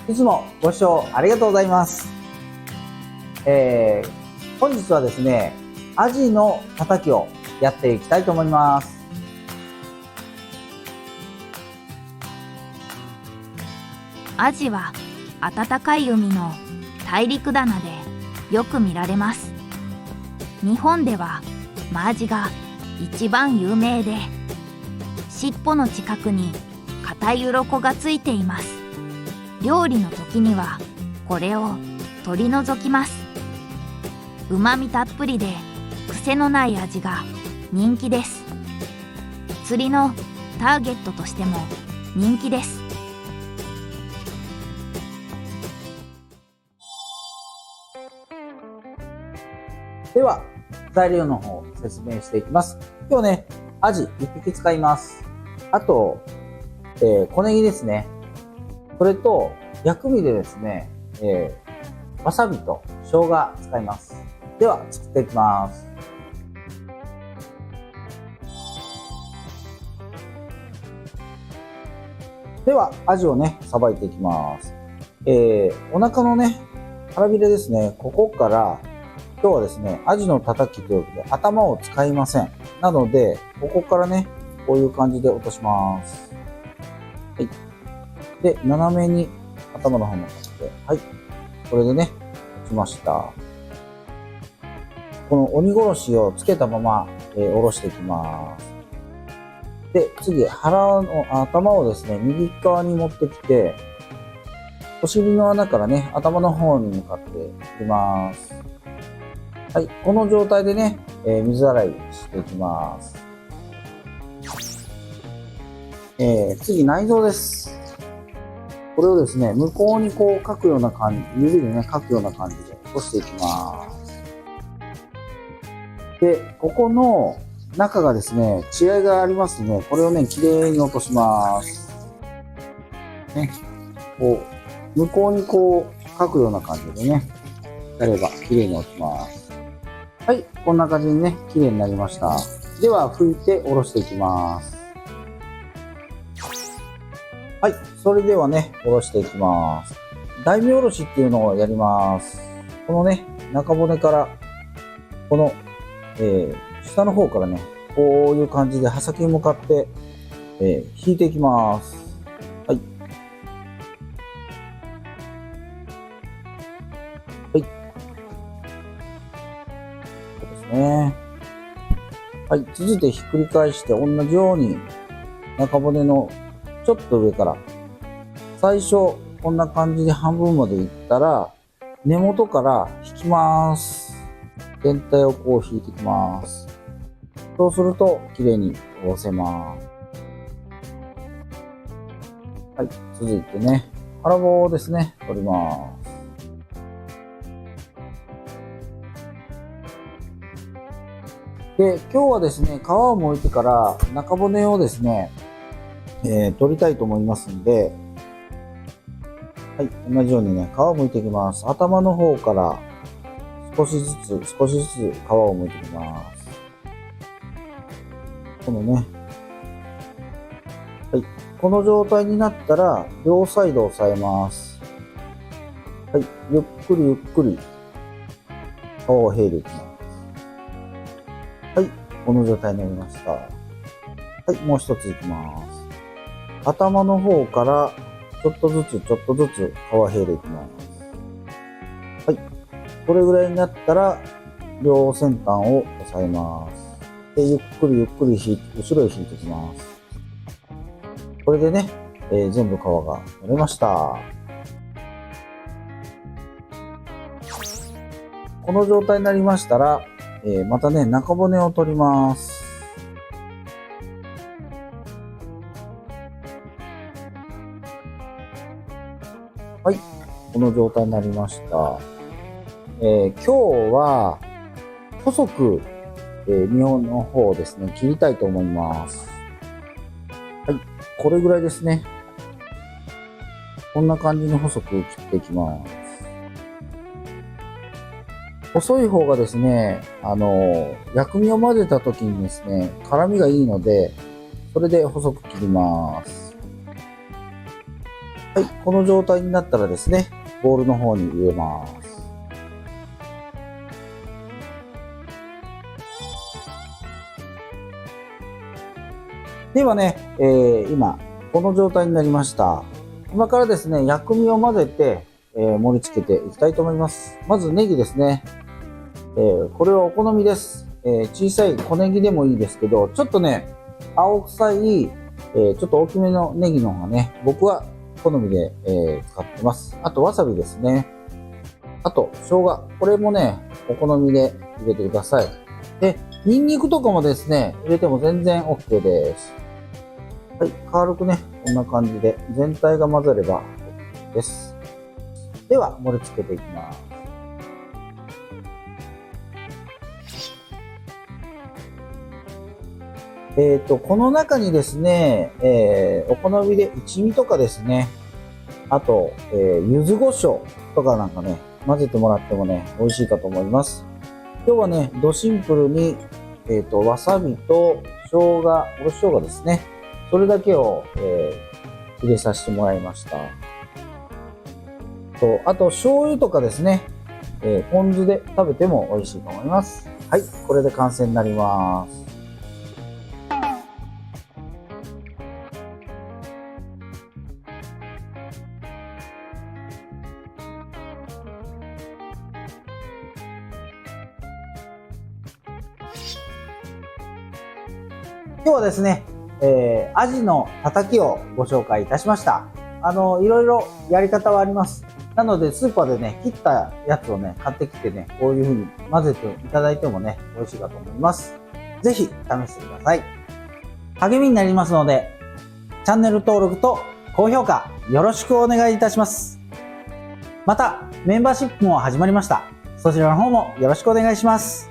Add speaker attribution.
Speaker 1: いつもご視聴ありがとうございます。本日はですね、アジのたたきをやっていきたいと思います。
Speaker 2: アジは暖かい海の大陸棚でよく見られます。日本ではマアジが一番有名で、尻尾の近くに硬い鱗がついています。料理の時にはこれを取り除きます。うまみたっぷりで癖のない味が人気です。釣りのターゲットとしても人気です。
Speaker 1: では、材料の方を説明していきます。今日ね、アジ1匹使います。あと、小ネギですね。それと、薬味でですね、わさびと生姜使います。では、作っていきます。では、アジをね、さばいていきます。お腹のね、腹びれですね、ここから、今日はですね、アジのたたきということで頭を使いません。なので、ここからね、こういう感じで落とします。はい。で、斜めに頭の方も落ちて、はい。これでね、落ちました。この鬼殺しをつけたまま、下ろしていきます。で、次、頭をですね、右側に持ってきて、お尻の穴からね、頭の方に向かっていきます。はい、この状態でね、水洗いしていきます。次、内臓です。これをですね、向こうにこう書くような感じ、指でね、書くような感じで落としていきます。で、ここの中がですね、血合いがありますね。これをね、きれいに落とします。ね、こう、向こうにこう書くような感じでね、やればきれいに落ちます。はい、こんな感じにね、綺麗になりました。では、拭いておろしていきます。はい、それではね、おろしていきます。大名おろしっていうのをやります。このね、中骨から、この、下の方からね、こういう感じで刃先に向かって、引いていきます。はい。はい。ね、はい、続いてひっくり返して同じように中骨のちょっと上から最初こんな感じで半分までいったら根元から引きます。全体をこう引いていきます。そうすると綺麗に下ろせます。はい、続いてね腹棒ですね、取ります。で、今日はですね、皮を剥いてから中骨をですね、取りたいと思いますんで、はい、同じようにね、皮を剥いていきます。頭の方から少しずつ皮を剥いていきます。このね、はい、この状態になったら、両サイドを押さえます。はい、ゆっくりゆっくり皮を剥いでいきます。はい、この状態になりました。はい、もう一ついきます。頭の方からちょっとずつ皮剥いでいきます。はい、これぐらいになったら両先端を押さえます。で、ゆっくり後ろへ引いていきます。これでね、全部皮が取れました。この状態になりましたら、またね、中骨を取ります。はい、この状態になりました。今日は細く、身の方をですね、切りたいと思います。はい、これぐらいですね。こんな感じに細く切っていきます。細い方がですね、薬味を混ぜた時にですね、辛みがいいので、それで細く切ります。はい、この状態になったらですね、ボウルの方に入れます。ではね、今、この状態になりました。今からですね、薬味を混ぜて、盛り付けていきたいと思います。まずネギですね。これはお好みです。小さい小ネギでもいいですけど、ちょっとね、青臭い、ちょっと大きめのネギの方がね、僕は好みで、使ってます。あと、わさびですね。あと、生姜。これもね、お好みで入れてください。で、ニンニクとかもですね、入れても全然 OK です。はい、軽くね、こんな感じで全体が混ざれば OK です。では、盛り付けていきます。この中にですね、お好みで一味とかですね、あと、柚子胡椒とかなんかね、混ぜてもらってもね、美味しいかと思います。今日はね、ドシンプルに、わさびと生姜、おろし生姜ですね。それだけを、入れさせてもらいました。あと、醤油とかですね、ポン酢で食べても美味しいと思います。はい、これで完成になります。今日はですね、アジのたたきをご紹介いたしました。いろいろやり方はあります。なので、スーパーでね、切ったやつをね、買ってきてね、こういう風に混ぜていただいてもね、美味しいかと思います。ぜひ試してください。励みになりますので、チャンネル登録と高評価よろしくお願いいたします。また、メンバーシップも始まりました。そちらの方もよろしくお願いします。